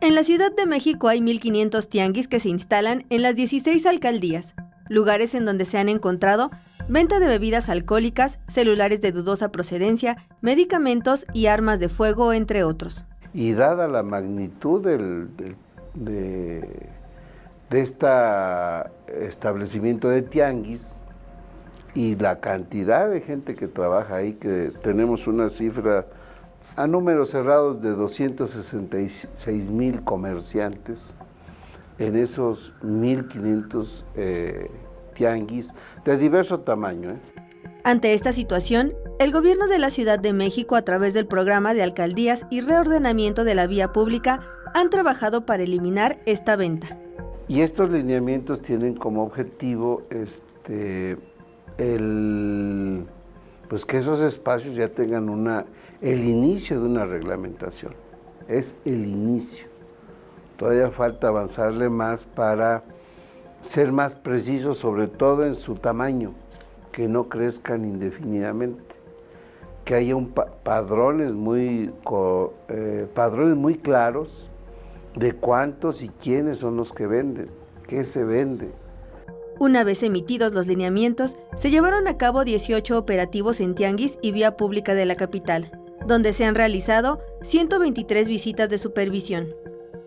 En la Ciudad de México hay 1,500 tianguis que se instalan en las 16 alcaldías, lugares en donde se han encontrado venta de bebidas alcohólicas, celulares de dudosa procedencia, medicamentos y armas de fuego, entre otros. Y dada la magnitud de este establecimiento de tianguis y la cantidad de gente que trabaja ahí, que tenemos una cifra a números cerrados de 266,000 comerciantes en esos 1,500 tianguis de diverso tamaño. Ante esta situación, el gobierno de la Ciudad de México, a través del programa de alcaldías y reordenamiento de la vía pública, han trabajado para eliminar esta venta. Y estos lineamientos tienen como objetivo pues que esos espacios ya tengan el inicio de una reglamentación. Es el inicio. Todavía falta avanzarle más para ser más precisos, sobre todo en su tamaño, que no crezcan indefinidamente, que haya padrones muy claros de cuántos y quiénes son los que venden, qué se vende. Una vez emitidos los lineamientos, se llevaron a cabo 18 operativos en tianguis y vía pública de la capital, donde se han realizado 123 visitas de supervisión.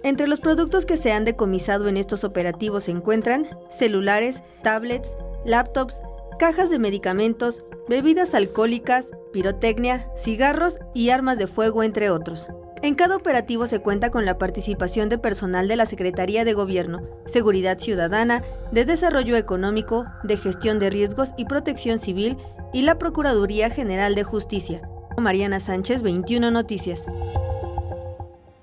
Entre los productos que se han decomisado en estos operativos se encuentran celulares, tablets, laptops, cajas de medicamentos, bebidas alcohólicas, pirotecnia, cigarros y armas de fuego, entre otros. En cada operativo se cuenta con la participación de personal de la Secretaría de Gobierno, Seguridad Ciudadana, de Desarrollo Económico, de Gestión de Riesgos y Protección Civil y la Procuraduría General de Justicia. Mariana Sánchez, 21 Noticias.